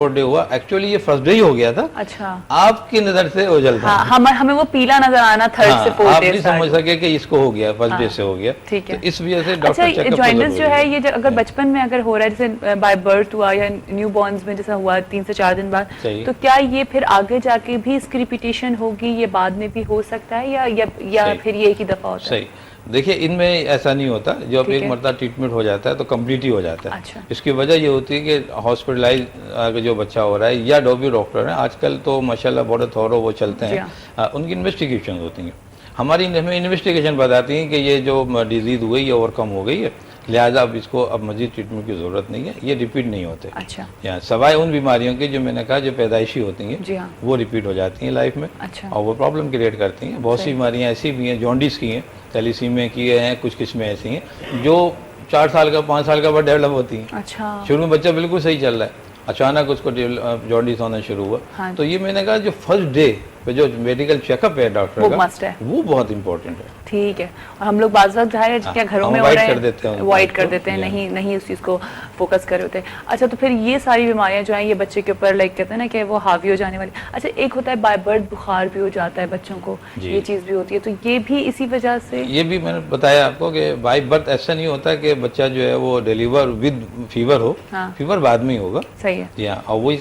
Day हुआ, actually ये first day ही हो गया था। अच्छा, आपकी नजर से ओझल था। हाँ, हमें वो पीला नजर आना थर्ड से फोर्थ आप डे नहीं समझ सके कि इसको हो गया, फर्स्ट डे से हो गया। ठीक है, तो इस वजह से डॉक्टर अच्छा, जॉइंटिस जो है ये अगर बचपन में अगर हो रहा है, जैसे बाय बर्थ हुआ या न्यू बॉर्न्स में जैसा हुआ 3 से 4 दिन बाद, तो क्या ये फिर आगे जाके भी इसकी रिपीटेशन होगी, ये बाद में भी हो सकता है या फिर ये एक ही दफा होता है? सही, देखिए इनमें ऐसा नहीं होता, जब एक मरतबा ट्रीटमेंट हो जाता है तो कंप्लीट ही हो जाता है। अच्छा। इसकी वजह ये होती है कि हॉस्पिटलाइज जो बच्चा हो रहा है या भी डॉक्टर हैं आजकल तो माशाल्लाह बड़े थोरो वो चलते हैं, उनकी इन्वेस्टिगेशन होती हैं। हमें इन्वेस्टिगेशन बताती हैं कि ये जो डिजीज़ हुई ये ओवरकम हो गई है, लिहाजा अब इसको अब मजीद ट्रीटमेंट की ज़रूरत नहीं है, ये रिपीट नहीं होते। अच्छा। या सवाए उन बीमारियों की जो मैंने कहा जो पैदाइशी होती हैं, हाँ। वो रिपीट हो जाती हैं लाइफ में। अच्छा। और वो प्रॉब्लम क्रिएट करती हैं। बहुत सी बीमारियाँ ऐसी भी हैं, जॉन्डिस की हैं, थैलीसीमिया की हैं, कुछ किस्में ऐसी हैं जो 4 साल का 5 साल का बाद डेवलप होती हैं। अच्छा। शुरू में बच्चा बिल्कुल सही चल रहा है, अचानक उसको जॉन्डिस होना शुरू हुआ। हाँ। तो ये मैंने कहा जो फर्स्ट डे पे जो मेडिकल चेकअप है डॉक्टर वो का, मस्ट है, वो बहुत इंपॉर्टेंट है। ठीक है। और हम लोग बाज़ वक्त जाहिर है क्या घरों में हो रहे हैं, अवॉइड कर देते हैं, नहीं उस चीज़ को फोकस कर रहे होते हैं। अच्छा, तो फिर ये सारी बीमारियां जो हैं ये बच्चे के ऊपर लाइक कहते हैं ना कि वो हावी हो जाने वाली। अच्छा, एक होता है बाय बर्थ बुखार भी हो जाता है बच्चों को, ये चीज़ भी होती है, तो ये भी इसी वजह से? ये भी मैंने बताया आपको कि बाय बर्थ ऐसा नहीं होता कि बच्चा जो है वो डिलीवर विद फीवर हो। हाँ। फीवर बाद में ही होगा। सही है। जी हाँ, और वही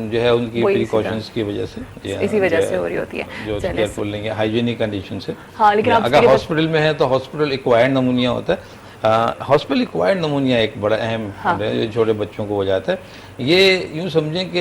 जो है उनकी प्रिकॉशंस की वजह से, इसी वजह से हो रही होती है, जो केयरफुल नहीं है, हाइजीनिक कंडीशन से। हाँ, लेकिन अगर हॉस्पिटल में है तो हॉस्पिटल एक्वायर्ड नमूनिया होता है। हॉस्पिटल एक्वायर्ड नमूनिया एक बड़ा अहम है जो छोटे बच्चों को हो जाता है। ये यूँ समझें कि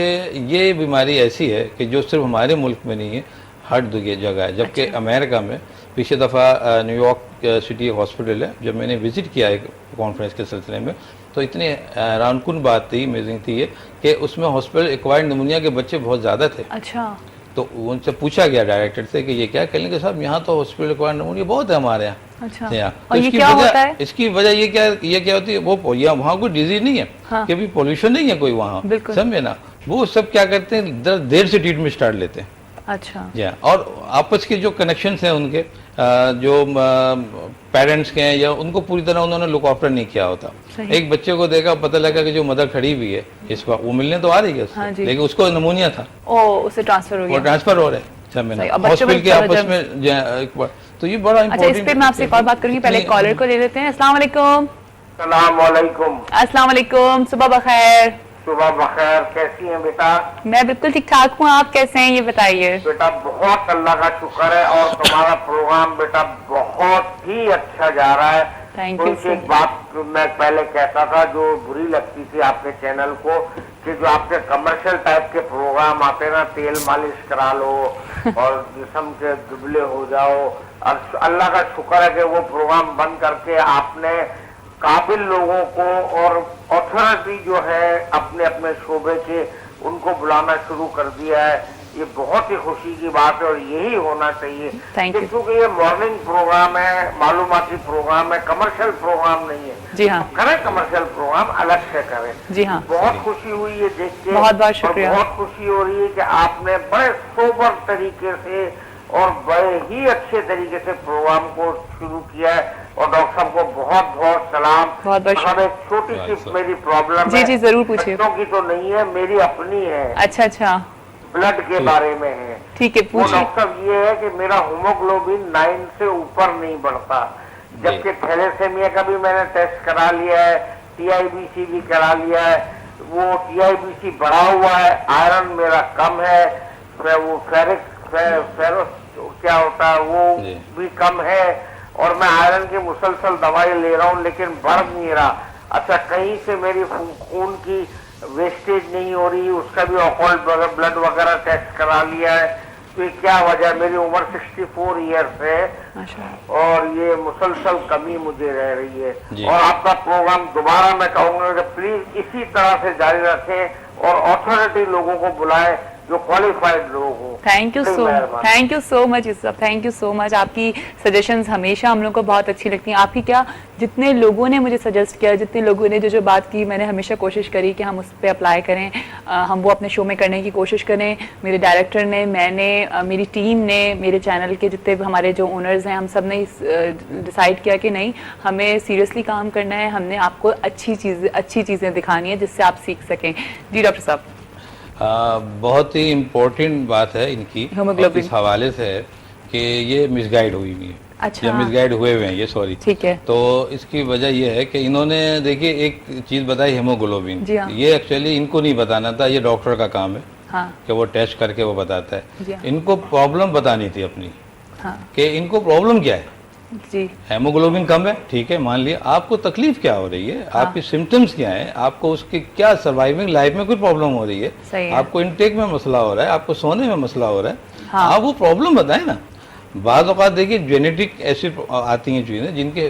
ये बीमारी ऐसी है कि जो सिर्फ हमारे मुल्क में नहीं है, हर जगह है। जबकि अमेरिका में पिछले दफ़ा न्यूयॉर्क सिटी हॉस्पिटल है, जब मैंने विज़िट किया एक कॉन्फ्रेंस के सिलसिले में, तो इतनी हैरानकुन बात थी, अमेजिंग थी ये कि उसमें हॉस्पिटल एक्वायर्ड नमूनिया के बच्चे बहुत ज़्यादा थे। अच्छा। तो उनसे पूछा गया डायरेक्टर से कि ये क्या, कहेंगे साहब यहाँ तो हॉस्पिटल एक्वायर्ड नमूनिया बहुत है हमारे यहाँ। अच्छा। तो ये क्या होता है? इसकी वजह ये क्या होती है, वो यहाँ वहाँ कोई डिजीज नहीं है। हाँ। कि भी पोल्यूशन नहीं है कोई वहाँ, समझे ना। वो सब क्या करते हैं, देर से ट्रीटमेंट स्टार्ट लेते हैं। अच्छा। या और आपस के जो कनेक्शंस हैं उनके, जो पेरेंट्स के हैं, या उनको पूरी तरह उन्होंने लुक आफ्टर नहीं किया होता। एक बच्चे को देखा, पता लगा कि जो मदर खड़ी हुई है इस बार वो मिलने तो आ रही है उससे, हाँ, लेकिन उसको नमूनिया था, उसे ट्रांसफर हो गया, ट्रांसफर हो रहा है हॉस्पिटल के आपस में एक बार। तो ये बड़ा इम्पोर्टेंट। अच्छा, इस पे मैं आपसे एक और बात करूंगी, पहले कॉलर को ले लेते हैं। अस्सलाम वालेकुम। अस्सलाम वालेकुम, सुबह बखैर। सुबह बखैर, कैसी हैं बेटा? मैं बिल्कुल ठीक ठाक हूँ, आप कैसे हैं ये बताइए? बेटा बहुत अल्लाह का शुक्र है, और तुम्हारा प्रोग्राम बेटा बहुत ही अच्छा जा रहा है। Thank you. एक बात मैं पहले कहता था जो बुरी लगती थी आपके चैनल को, कि जो आपके कमर्शियल टाइप के प्रोग्राम आते ना, तेल मालिश करा लो और जिस्म के दुबले हो जाओ, और अल्लाह का शुक्र है कि वो प्रोग्राम बंद करके आपने काबिल लोगों को और अथॉरिटी जो है अपने अपने शोबे के, उनको बुलाना शुरू कर दिया है। ये बहुत ही खुशी की बात है और यही होना चाहिए, क्योंकि ये मॉर्निंग प्रोग्राम है, मालूमाती प्रोग्राम है, कमर्शियल प्रोग्राम नहीं है। जी हाँ, करें कमर्शियल प्रोग्राम अलग से करें। जी हाँ, बहुत खुशी हुई है देख के, बहुत बहुत शुक्रिया। बहुत खुशी हो रही है कि आपने बड़े सोबर तरीके से और बड़े ही अच्छे तरीके से प्रोग्राम को शुरू किया है। और डॉक्टर साहब को बहुत बहुत सलाम। बहुत बहुत एक छोटी सी मेरी प्रॉब्लम है, जी जरूर पूछिए। बच्चों की तो नहीं है, मेरी अपनी है। अच्छा, ब्लड के बारे में है। ठीक है, पूछिए। डॉक्टर साहब ये है कि मेरा हीमोग्लोबिन 9 से ऊपर नहीं बढ़ता, जबकि थैलेसेमिया का भी मैंने टेस्ट करा लिया है, TIBC भी करा लिया है, वो TIBC बढ़ा हुआ है, आयरन मेरा कम है, वो फेरस क्या होता है वो भी कम है, और मैं आयरन की मुसलसल दवाई ले रहा हूँ लेकिन बढ़ नहीं रहा। अच्छा, कहीं से मेरी खून की वेस्टेज नहीं हो रही, उसका भी ऑकल्ट ब्लड वगैरह टेस्ट करा लिया है। तो ये क्या वजह, मेरी उम्र 64 ईयर्स है और ये मुसलसल कमी मुझे रह रही है। और आपका प्रोग्राम दोबारा मैं कहूँगा कि प्लीज इसी तरह से जारी रखें और अथॉरिटी लोगों को बुलाएं जो क्वालिफाइड लोग हो। Thank you so much Yusuf, thank you so much. आपकी सजेशंस हमेशा हम लोग को बहुत अच्छी लगती हैं। आप ही क्या, जितने लोगों ने मुझे सजेस्ट किया, जितने लोगों ने जो बात की, मैंने हमेशा कोशिश करी कि हम उस पर अप्लाई करें, हम वो अपने शो में करने की कोशिश करें। मेरे डायरेक्टर ने, मैंने, मेरी टीम ने, मेरे चैनल के जितने भी हमारे जो ओनर्स हैं, हम सब ने डिसाइड किया कि नहीं, हमें सीरियसली काम करना है, हमने आपको अच्छी चीज़ें दिखानी है जिससे आप सीख सकें। जी डॉक्टर साहब। बहुत ही इम्पोर्टेंट बात है इनकी Hemoglobin। इस हवाले से है कि ये मिसगाइड हुई हुई है, अच्छा। या मिसगाइड हुए हुए हैं ये, सॉरी। ठीक है। तो इसकी वजह ये है कि इन्होंने देखिए एक चीज बताई हेमोग्लोबिन, जी हाँ। ये एक्चुअली इनको नहीं बताना था, ये डॉक्टर का काम है हाँ कि वो टेस्ट करके वो बताता जी है। हाँ। इनको प्रॉब्लम बतानी थी अपनी हाँ कि इनको प्रॉब्लम क्या है। जी हेमोग्लोबिन कम है, ठीक है, मान लिया। आपको तकलीफ क्या हो रही है, हाँ। आपकी सिम्टम्स क्या हैं, आपको उसकी क्या सर्वाइविंग लाइफ में कोई प्रॉब्लम हो रही है, सही है। आपको इनटेक में मसला हो रहा है, आपको सोने में मसला हो रहा है, हाँ। आप वो प्रॉब्लम बताएं ना। बाद औक़ात देखिए जेनेटिक ऐसी आती हैं चीज़ें जिनके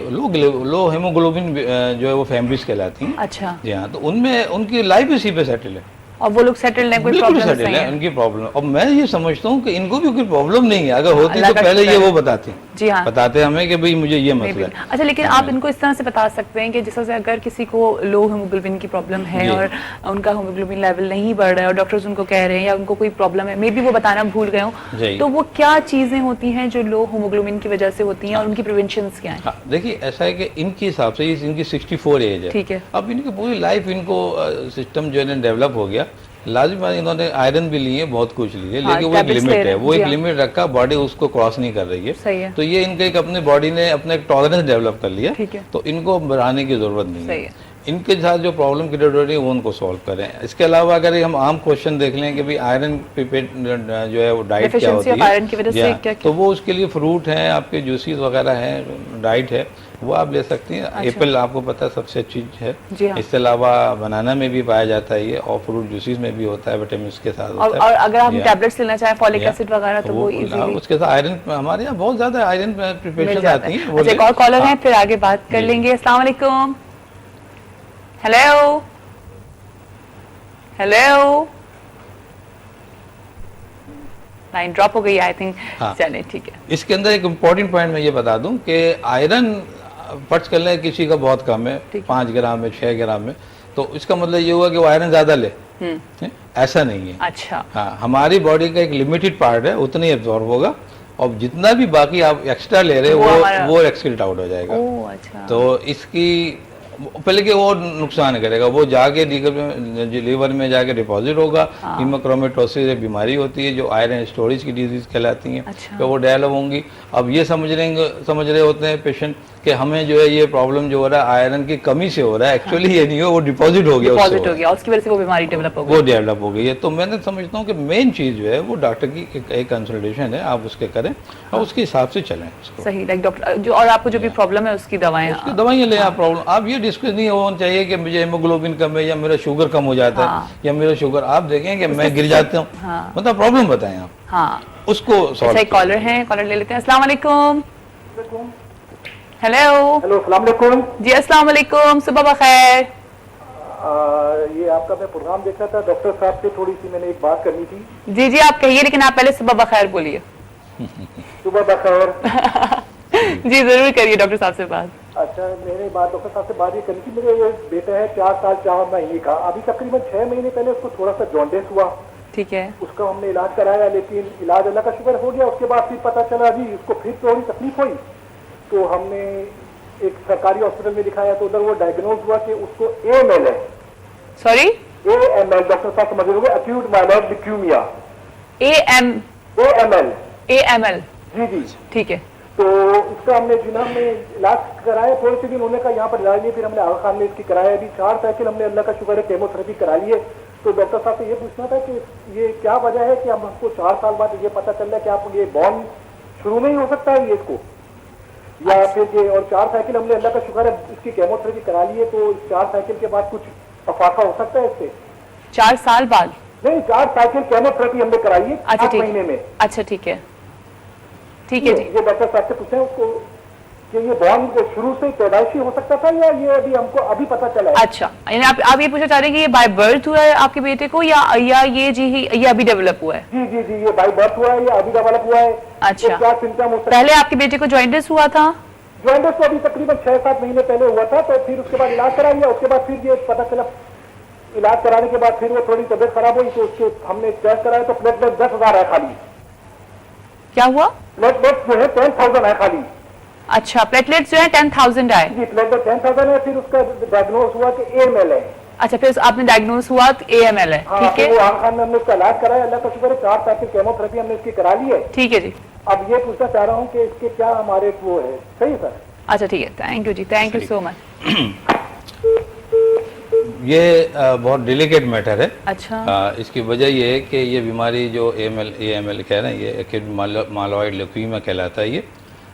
लो हेमोग्लोबिन जो है वो फैमिलीज कहलाती हैं। अच्छा। जी हाँ, तो उनमें उनकी लाइफ इसी पे सेटल है, और वो लोग सेटल हैं, कोई बिल्कुल प्रॉब्लम सेटल नहीं है है। उनकी प्रॉब्लम। और मैं ये समझता हूँ कि इनको भी कोई प्रॉब्लम नहीं है, अगर होती अल्लाह तो का पहले शुक्र ये है। वो बताती, जी हाँ। बताते हमें कि भाई मुझे ये मसला है। अच्छा, लेकिन आप इनको इस तरह से बता सकते हैं कि जैसे अगर किसी को लो हेमोग्लोबिन की प्रॉब्लम है जी। और उनका हेमोग्लोबिन लेवल नहीं बढ़ रहा है और डॉक्टर्स उनको कह रहे हैं या उनको कोई प्रॉब्लम है, मे बी वो बताना भूल गए जी। हो, तो वो क्या चीजें होती हैं जो लो हेमोग्लोबिन की वजह से होती हैं और उनकी प्रिवेंशन क्या है? हाँ, देखिए ऐसा है कि इनके हिसाब से इनकी 64 एज है, ठीक है। अब इनकी पूरी लाइफ इनको सिस्टम जो है डेवलप हो गया। लाजिम है इन्होंने आयरन भी लिए, बहुत कुछ लिए, हाँ, लेकिन वो एक tablets लिमिट ले है, रहे वो हैं, एक जी हाँ। लिमिट रखा, बॉडी उसको क्रॉस नहीं कर रही है। सही है। तो ये इनका एक अपने बॉडी ने अपना एक टॉलरेंस डेवलप कर लिया, ठीक है। तो इनको बढ़ाने की जरूरत नहीं सही है। है। इनके साथ जो प्रॉब्लम क्रिएट हो रही है वो उनको सॉल्व करें। इसके अलावा अगर हम आम क्वेश्चन देख लें कि भाई आयरन जो है वो डाइट क्या Deficiency होती of iron की वजह से या, क्या-क्या? तो वो उसके लिए फ्रूट हैं, आपके जूसेस वगैरह हैं, डाइट है, वो आप ले सकती हैं। अच्छा। एप्पल आपको पता है सबसे अच्छी है। जी हाँ। इसके अलावा बनाना में भी पाया जाता है ये, और फ्रूट जूसेस में भी होता है, विटामिन के साथ और, होता है। अगर हम या- टैबलेट्स लेना चाहें फॉलिक या, एसिड वगैरह तो वो इजीली उसके साथ आयरन, हमारे यहाँ बहुत ज्यादा आयरन मिल प्रिपरेशन जाता आती है। हैं। वो अच्छा, एक ले- और कॉलर है, हाँ। फिर आगे बात कर जी। लेंगे। अस्सलाम वालेकुम। हेलो हेलो, लाइन ड्रॉप हो गई आई थिंक। हाँ। चलें ठीक है। इसके अंदर एक इम्पॉर्टेंट पॉइंट मैं ये बता दूं कि आयरन फर्ज कर लें किसी का बहुत कम है, ठीक है। 5 ग्राम में, 6 ग्राम में, तो इसका मतलब ये हुआ कि वो आयरन ज्यादा ले, ऐसा नहीं है। अच्छा। हाँ, हमारी बॉडी का एक लिमिटेड पार्ट है, उतना ही एब्जॉर्ब होगा, और जितना भी बाकी आप एक्स्ट्रा ले रहे वो हो हमारा- वो एक्सक्रीट आउट हो जाएगा। ओह अच्छा। तो इसकी पहले कि वो नुकसान करेगा, वो जाके लीवर में जाके डिपॉजिट होगा। हीमोक्रोमेटोसिस एक बीमारी होती है जो आयरन स्टोरेज की डिजीज कहलाती है, अच्छा। तो वो डेवलप होंगी। अब ये समझ रहे होते हैं पेशेंट कि हमें जो है ये प्रॉब्लम जो हो रहा है आयरन की कमी से हो रहा है, एक्चुअली ये नहीं हो, वो डिपॉजिट हो गया, उससे डिपॉजिट हो हो गया, उसकी वजह से वो बीमारी डेवलप हो वो गई। डेवलप हो गई है। तो मैंने समझता हूँ कि मेन चीज जो है वो डॉक्टर की एक कंसल्टेशन है, आप उसके करें और उसके हिसाब से चलें उसको। सही, लाइक डॉक्टर जो, और आपको जो भी प्रॉब्लम है उसकी दवाएं उसकी दवाइयाँ लें आप। प्रॉब्लम आप ये डिस्कस नहीं होना चाहिए कि मुझे हेमोग्लोबिन कम है या मेरा शुगर कम हो जाता हाँ। है या मेरा शुगर, आप देखें कि मैं गिर जाता हूँ, हाँ। मतलब प्रॉब्लम बताएं आप, हाँ। उसको अच्छा, सॉल्व एक कॉलर है, कॉलर ले लेते हैं। अस्सलाम वालेकुम। हेलो हेलो, अस्सलाम वालेकुम। जी, अस्सलाम वालेकुम, सुबह बखैर। ये आपका मैं प्रोग्राम देख रहा था, डॉक्टर साहब से थोड़ी सी मैंने एक बात करनी थी। जी जी, आप कहिए, लेकिन आप पहले सुबह बखैर बोलिए। सुबह बखैर। जी जरूर करिए डॉक्टर साहब से बात। अच्छा, मैंने बात डॉक्टर साहब से बात ये करनी थी, मेरे ये बेटा है 4 साल 4 महीने का, अभी तकरीबन 6 महीने पहले उसको थोड़ा सा जॉन्डिस हुआ, ठीक है। उसका हमने इलाज कराया, लेकिन इलाज अल्लाह का शुक्र हो गया। उसके बाद फिर पता चला अभी उसको फिर थोड़ी तकलीफ हुई, तो हमने एक सरकारी हॉस्पिटल में दिखाया, तो उधर वो डायग्नोज हुआ कि उसको AML है। सॉरी, AML, डॉक्टर साहब समझ रहे, एक्यूट माइलॉइड ल्यूकेमिया। AML। जी जी, ठीक है। तो उसका हमने जिना में इलाज कराया, थोड़े से दिन उन्होंने कहा यहाँ पर इलाज नहीं, फिर हमने आगा खान में इसकी कराया। अभी 4 साइकिल हमने अल्लाह का शुक्र है केमोथेरेपी करा ली है। तो डॉक्टर साहब से ये पूछना था कि ये क्या वजह है कि हमको 4 साल बाद ये पता चल रहा है कि आप ये बॉर्न शुरू में ही हो सकता है ये इसको, या फिर ये, और 4 साइकिल हमने अल्लाह का शुक्र है इसकी केमोथेरेपी करा ली है, तो इस 4 साइकिल के बाद कुछ अफाका हो सकता है इससे? 4 साल बाद? नहीं, 4 साइकिल केमोथेरेपी हमने कराई है अच्छा 8 ठीक महीने में। अच्छा ठीक है, ठीक है जी। ये डॉक्टर साहब से पूछे उसको कि ये बॉर्न शुरू से पैदाइशी हो सकता था या ये अभी हमको अभी पता चला है? अच्छा, यानी आप ये पूछना चाह रहे हैं कि ये बाय बर्थ हुआ है आपके बेटे को या ये अभी डेवलप हुआ है? जी जी जी, ये बाय बर्थ हुआ है या अभी डेवलप हुआ है? अच्छा। तो क्या सिम्टम हो सकते? पहले आपके बेटे को जॉइंटिस हुआ था? जॉइंटिस तो अभी तकरीबन 6-7 महीने पहले हुआ था, तो फिर उसके बाद इलाज करा लिया। उसके बाद फिर ये पता चला, इलाज कराने के बाद फिर वो थोड़ी तबियत खराब हुई, तो उसके हमने टेस्ट कराया तो प्लेटलेट 10,000 है खाली। क्या हुआ? प्लेटलेट जो है 10,000 है खाली। अच्छा, प्लेटलेट्स जो है 10,000 आए। जी, प्लेटलेट 10,000 है। फिर उसका डायग्नोज हुआ कि AML है। अच्छा, फिर आपने डायग्नोस हुआ AML है, हाँ, ठीक फिर है, वो आग खान में हमने उसका इलाज कराया, अल्लाह का शुक्र है 4 साल की केमोथेरेपी हमने इसकी करा ली है। ठीक है जी। अब ये पूछना चाह रहा हूँ कि इसके क्या हमारे वो है, सही है सर? अच्छा ठीक है, thank you ji, thank you so much. ये बहुत डिलिकेट मैटर है। अच्छा, इसकी वजह ये है कि ये बीमारी जो AML कह रहे हैं, ये एक्यूट माइलॉइड ल्यूकीमिया कहलाता है ये।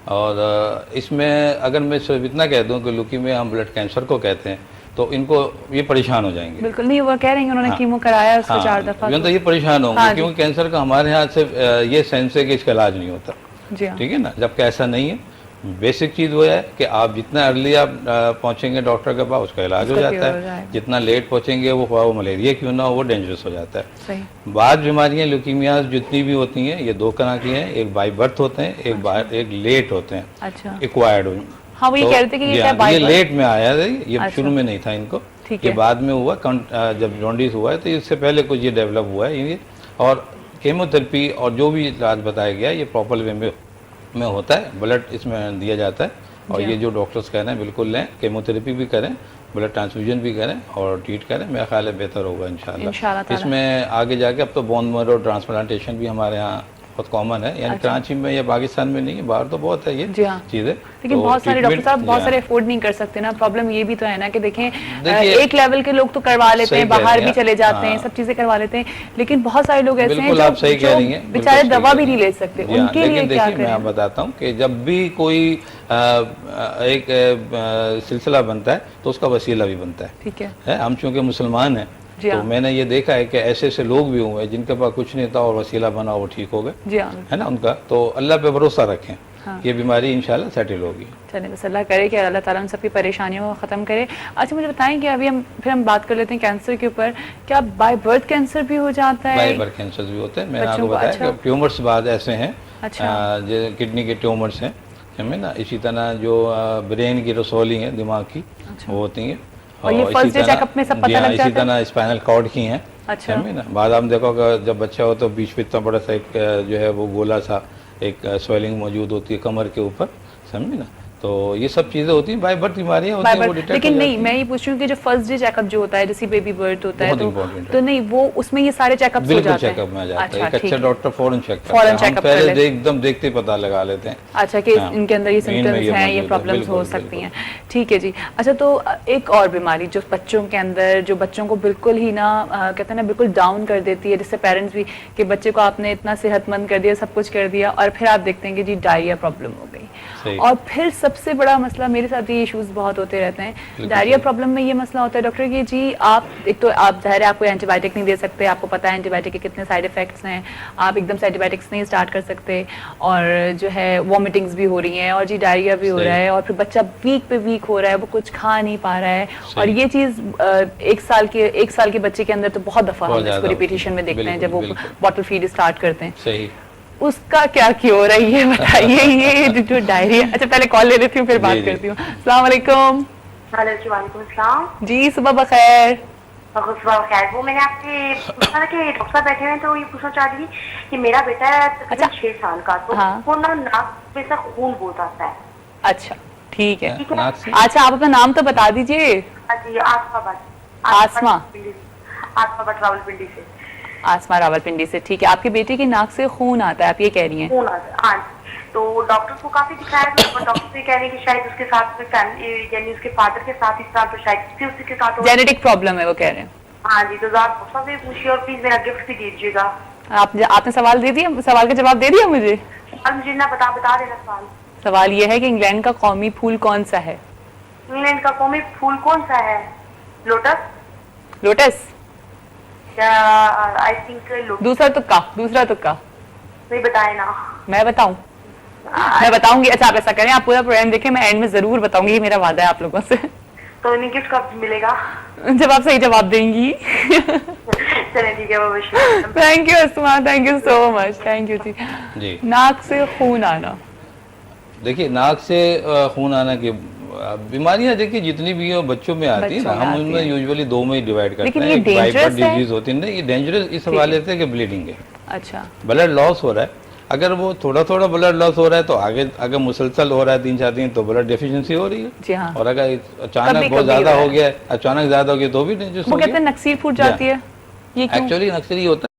और इसमें अगर मैं सिर्फ इतना कह दूं कि ल्यूकीमिया हम ब्लड कैंसर को कहते हैं, तो इनको ये परेशान हो जाएंगे। बिल्कुल नहीं, वो कह रहे हैं उन्होंने हाँ, कीमो कराया उसको 4 दफा। तो ये परेशान होंगे, हाँ जी। क्योंकि कैंसर का हमारे यहाँ से ये सेंस है कि इसका इलाज नहीं होता, जी हाँ, ठीक है ना, जबकि ऐसा नहीं है। बेसिक चीज़ वो है कि आप जितना अर्ली आप पहुंचेंगे डॉक्टर के पास, उसका इलाज हो उसका जाता क्योर हो है। जाएगा। जितना लेट पहुंचेंगे वो मलेरिया क्यों ना हो, वो डेंजरस हो जाता है। सही, बाद बीमारियां ल्यूकीमियाज जितनी भी होती हैं, ये 2 तरह की हैं, एक बाय बर्थ होते हैं, एक लेट होते हैं, अच्छा, एक्वायर्ड। हाँ वो ये कह रहे थे कि ये क्या ये बाय बर्थ? लेट में आया है, ये अच्छा। शुरू में नहीं था इनको, ठीक ये है। बाद में हुआ। जब जॉन्डिस हुआ है तो इससे पहले कुछ ये डेवलप हुआ है ये। और केमोथेरेपी और जो भी इलाज बताया गया है, ये प्रॉपर वे में होता है, ब्लड इसमें दिया जाता है। और जी ये जो डॉक्टर्स कह रहे हैं बिल्कुल लें, केमोथेरेपी भी करें, ब्लड ट्रांसफ्यूजन भी करें और ट्रीट करें, मेरा ख्याल है बेहतर होगा इंशाल्लाह इंशाल्लाह। ताला। इसमें आगे जाके अब तो बोन मैरो ट्रांसप्लांटेशन भी हमारे यहाँ बहुत कॉमन है, यानी अच्छा। कराची में या पाकिस्तान में नहीं है, बाहर तो बहुत है ये जी हाँ। चीज़ें। लेकिन तो बहुत सारे डॉक्टर treatment- साहब बहुत जी सारे हाँ। अफोर्ड नहीं कर सकते ना, प्रॉब्लम ये भी तो है ना कि देखें देखिए, एक लेवल के लोग तो करवा लेते सही हैं, कह रही बाहर हैं भी आप। चले जाते हैं, हाँ। सब चीजें करवा लेते हैं, लेकिन बहुत सारे लोग ऐसे हैं बिल्कुल आप सही कह रही हैं, जो बिल्कुल बेचारे सही दवा कह भी रही नहीं हैं। ले सकते, जी हाँ, उनके लिए लेकिन क्या देखिए मैं करें? आप बताता हूँ कि जब भी कोई एक सिलसिला बनता है तो उसका वसीला भी बनता ठीक है, है। हम चूंकि मुसलमान हैं, जी तो हाँ। मैंने ये देखा है कि ऐसे ऐसे लोग भी हुए हैं जिनके पास कुछ नहीं था और वसीला बना, वो ठीक हो गए, जी हाँ, है ना उनका। तो अल्लाह पे भरोसा रखें, हाँ। ये बीमारी इंशाल्लाह सेटल होगी। चलिए बस अल्लाह करे कि अल्लाह ताला उन सबकी परेशानियों को ख़त्म करे। अच्छा मुझे बताएं कि अभी हम बात कर लेते हैं कैंसर के ऊपर, क्या बाय बर्थ कैंसर भी हो जाता है? बाय बर्थ कैंसर भी होते हैं, मैंने बच्चों आपको को, बताया अच्छा। कि ट्यूमर्स बाद ऐसे हैं, अच्छा। जो किडनी के ट्यूमर्स हैं, हमें ना, इसी तरह जो ब्रेन की रसौली है, दिमाग की, वो होती हैं। और ये इसी फर्स्ट डे तरह- चेकअप में सब जी पता हाँ, लग इसी जाता है? तरह स्पाइनल कॉर्ड की हैं, अच्छा। हमें ना। बाद आप देखो कि जब बच्चा हो तो बीच में इतना बड़ा सा एक जो है वो गोला सा एक स्वेलिंग मौजूद होती है कमर के ऊपर, समझे ना। तो ये सब चीजें होती हैं, बाय बर्थ बीमारियां होती बाय हैं, वो बर्थ। डिटेक्ट लेकिन हो नहीं, जाती हैं। मैं ये पूछ रही हूँ कि जो फर्स्ट डे चेकअप जो होता है, जैसे बेबी बर्थ होता है, बहुत important है। तो नहीं वो उसमें ये सारे चेकअप्स हो बिल्कुल जाते हैं? चेकअप में आ जाता है, अच्छा, एक ठीक अच्छा है। डॉक्टर फौरन चेक करता फौरन है। हम चेकअप कर पहले लेते हैं। एकदम देखते ही पता लगा लेते हैं। अच्छा कि हाँ, इनके अंदर ये इनमें सिम्टम्स ये हैं, ये मौजूद है, प्रॉब्लम्स हो बिल्कुल, सकती हैं, बिल्कुल। ठीक है जी। अच्छा तो एक और बीमारी जो बच्चों के अंदर, जो बच्चों को बिल्कुल ही ना कहते हैं ना बिल्कुल डाउन कर देती है, जिससे पेरेंट्स भी कि बच्चे को आपने इतना सेहतमंद कर दिया, सब कुछ कर दिया, और फिर आप देखते हैं कि जी डायरिया प्रॉब्लम हो गई। सही। और फिर सबसे बड़ा मसला, मेरे साथ ये इश्यूज बहुत होते रहते हैं, डायरिया प्रॉब्लम में ये मसला होता है डॉक्टर कि जी आप एक तो आप ज़ाहिर है आपको एंटीबायोटिक नहीं दे सकते, आपको पता है एंटीबायोटिक के कितने साइड इफेक्ट्स हैं, आप एकदम से एंटीबायोटिक्स नहीं स्टार्ट कर सकते, और जो है वॉमिटिंग्स भी हो रही हैं, और जी डायरिया भी हो सही। रहा है, और फिर बच्चा वीक पे वीक हो रहा है, वो कुछ खा नहीं पा रहा है। सही। और ये चीज़ एक साल के बच्चे के अंदर तो बहुत दफ़ा बहुत हम इसको ज़्यादा रिपीटेशन में देखते हैं जब वो बिल्कुल, बिल्कुल। बॉटल फीड स्टार्ट करते हैं। सही। उसका क्या क्योर है ये बताइए, ये जो डायरिया। अच्छा पहले कॉल ले लेती हूँ फिर बात जी, जी। करती हूँ। अस्सलाम वालेकुम हेलो जी, वालेकुम अस्सलाम। जी, सुबह बखैर। और सुबह खैर। वो मैंने आपसे पूछा था कि डॉक्टर साहब बैठे हुए हैं, तो ये पूछना चाह रही थी कि मेरा बेटा है तकरीबन अच्छा। 6 साल का, तो हाँ। वो ना नाक में से खून बहुत आता है। अच्छा ठीक है। ठीक है। नाक से अच्छा आप अपना नाम तो बता दीजिए। जी, आसमा भट्ट। आसमा? आसमा भट्ट रावलपिंडी से। आसमा रावलपिंडी से, ठीक है। आपके बेटे की नाक से खून आता है, आप ये कह रही हैं? खून आता है, हाँ। तो डॉक्टर को काफी दिखाया था, और डॉक्टर से कह रहे हैं कि शायद उसके साथ में यानी उसके फादर के साथ इस साल तो शायद फिर उसी के साथ हो। जेनेटिक प्रॉब्लम है वो कह रहे हैं। हाँ जी, तो आप डॉक्टर साहब से पूछिए, और प्लीज मेरा गिफ्ट भी दीजिएगा। आपने सवाल दे दिया, सवाल का जवाब दे दिया मुझे। और मुझे ना बता देना सवाल। सवाल ये है कि इंग्लैंड का कौमी फूल कौन सा है? इंग्लैंड का कौमी फूल कौन सा है? Lotus? Lotus? I think lotus. दूसरा तुक्का नहीं बताए ना। मैं बताऊं? मैं बताऊंगी। अच्छा आप ऐसा करें, आप पूरा प्रोग्राम देखें, मैं एंड में जरूर बताऊंगी, ये मेरा वादा है आप लोगों से। तो इन्हें गिफ्ट कब मिलेगा? जब आप सही जवाब देंगी। चले ठीक है, वो thank you Asma, thank you so much, thank you जी। जी। नाक से खून आना, देखिए नाक से खून आना की बीमारियां देखिए जितनी भी हो बच्चों में आती है ना, बच्चों में हम आती उनमें है। यूजुअली 2 में ही डिवाइड करते लेकिन हैं। ये एक बाय बर्थ dangerous है? डिजीज होती है ना, ये डेंजरस इस हवाले से कि ब्लीडिंग है, अच्छा ब्लड लॉस हो रहा है। अगर वो थोड़ा थोड़ा ब्लड लॉस हो रहा है तो आगे अगर मुसलसल हो रहा है 3-4 दिन तो ब्लड डेफिशिएंसी हो रही है। जी हाँ। और अगर अचानक कभी बहुत कभी ज्यादा हो हो गया है, अचानक ज्यादा हो गया तो भी नहीं वो कहते हैं नक्सीर फूट जाती है, ये क्यों? एक्चुअली नक्सली होता है